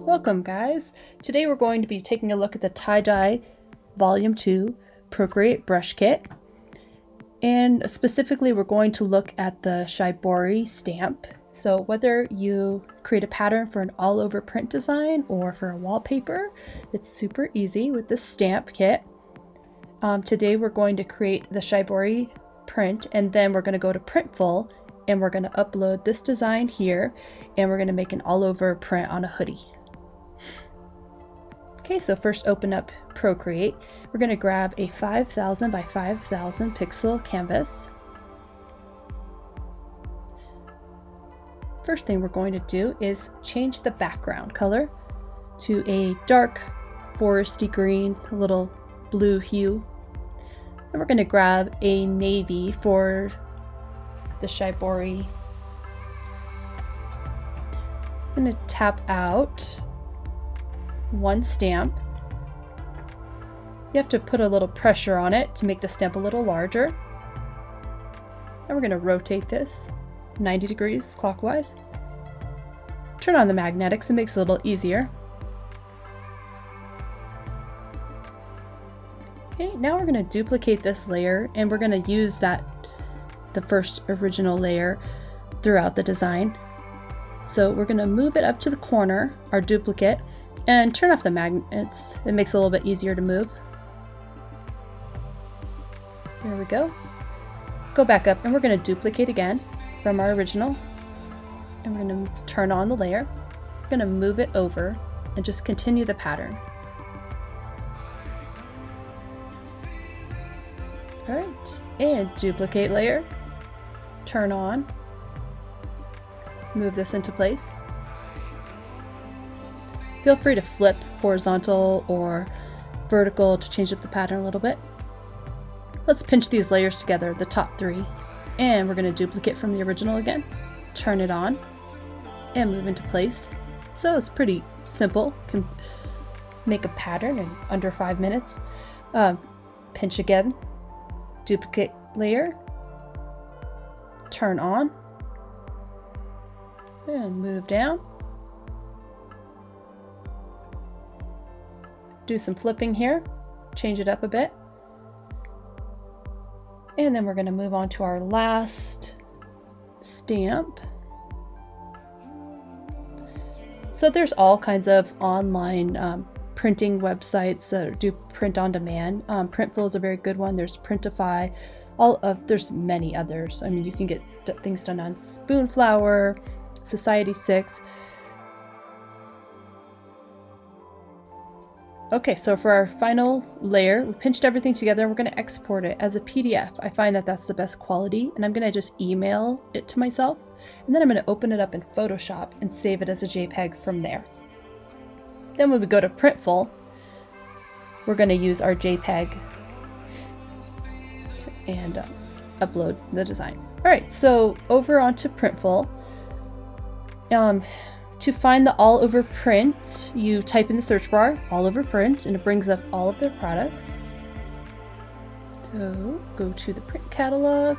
Welcome guys! Today we're going to be taking a look at the Tie-Dye Volume 2 Procreate Brush Kit. And specifically we're going to look at the Shibori stamp. So whether you create a pattern for an all-over print design or for a wallpaper, it's super easy with this stamp kit. Today we're going to create the Shibori print, and then we're going to go to Printful and we're going to upload this design here, and we're going to make an all-over print on a hoodie. Okay, so first open up Procreate. We're going to grab a 5000 by 5000 pixel canvas. First thing we're going to do is change the background color to a dark foresty green, a little blue hue. And we're going to grab a navy for the Shibori. I'm going to tap out one stamp. You have to put a little pressure on it to make the stamp a little larger. And we're going to rotate this 90 degrees clockwise. Turn on the magnetics, it makes it a little easier. Okay, now we're going to duplicate this layer, and we're going to use the first original layer throughout the design. So we're going to move it up to the corner, our duplicate, and turn off the magnets. It makes it a little bit easier to move. There we go. Go back up, and we're going to duplicate again from our original. And we're going to turn on the layer. We're going to move it over and just continue the pattern. Alright, and duplicate layer. Turn on. Move this into place. Feel free to flip horizontal or vertical to change up the pattern a little bit. Let's pinch these layers together, the top three, and we're going to duplicate from the original again. Turn it on and move into place. So it's pretty simple. Can make a pattern in under 5 minutes. Pinch again, duplicate layer, turn on, and move down. Do some flipping here, change it up a bit. And then we're going to move on to our last stamp. So there's all kinds of online printing websites that do print on demand. Printful is a very good one. There's Printify. There's many others. I mean, you can get things done on Spoonflower, Society6. Okay, so for our final layer, we pinched everything together. We're going to export it as a PDF. I find that that's the best quality, and I'm going to just email it to myself. And then I'm going to open it up in Photoshop and save it as a JPEG from there. Then when we go to Printful, we're going to use our JPEG and upload the design. All right, so over onto Printful. To find the all over print, you type in the search bar all over print, and it brings up all of their products. So go to the print catalog,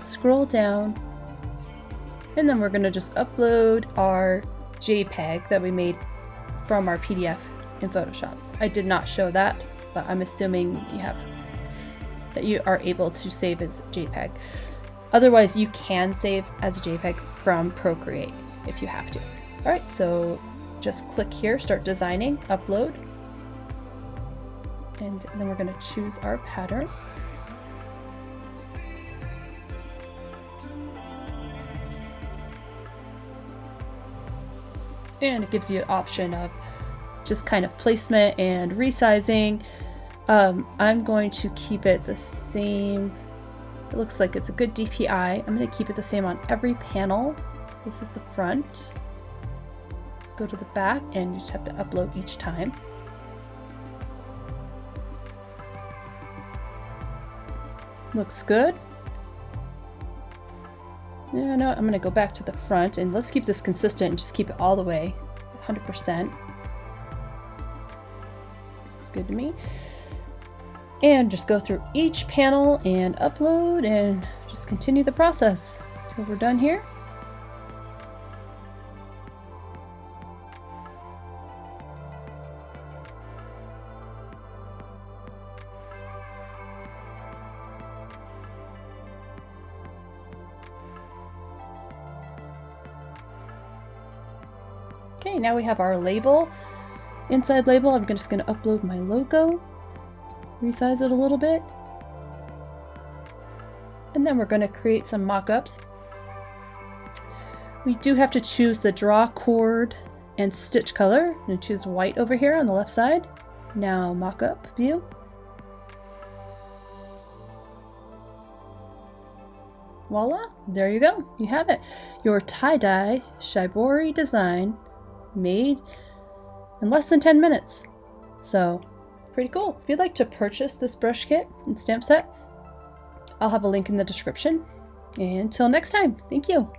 scroll down, and then we're going to just upload our JPEG that we made from our PDF in Photoshop. I did not show that, but I'm assuming that you are able to save as JPEG. Otherwise, you can save as a JPEG from Procreate if you have to. All right, so just click here, start designing, upload. And then we're going to choose our pattern. And it gives you an option of just kind of placement and resizing. I'm going to keep it the same. It looks like it's a good DPI. I'm going to keep it the same on every panel. This is the front. Let's go to the back, and you just have to upload each time. Looks good. Yeah, no, I'm going to go back to the front, and let's keep this consistent and just keep it all the way 100%. It's good to me. And just go through each panel and upload and just continue the process till we're done here. Okay, now we have our label. Inside label, I'm just going to upload my logo, resize it a little bit, and then we're going to create some mock-ups. We do have to choose the draw cord and stitch color. I'm going to choose white over here on the left side. Now mock-up view. Voila, there you go. You have it. Your tie-dye Shibori design made in less than 10 minutes. So pretty cool. If you'd like to purchase this brush kit and stamp set, I'll have a link in the description. And until next time, thank you.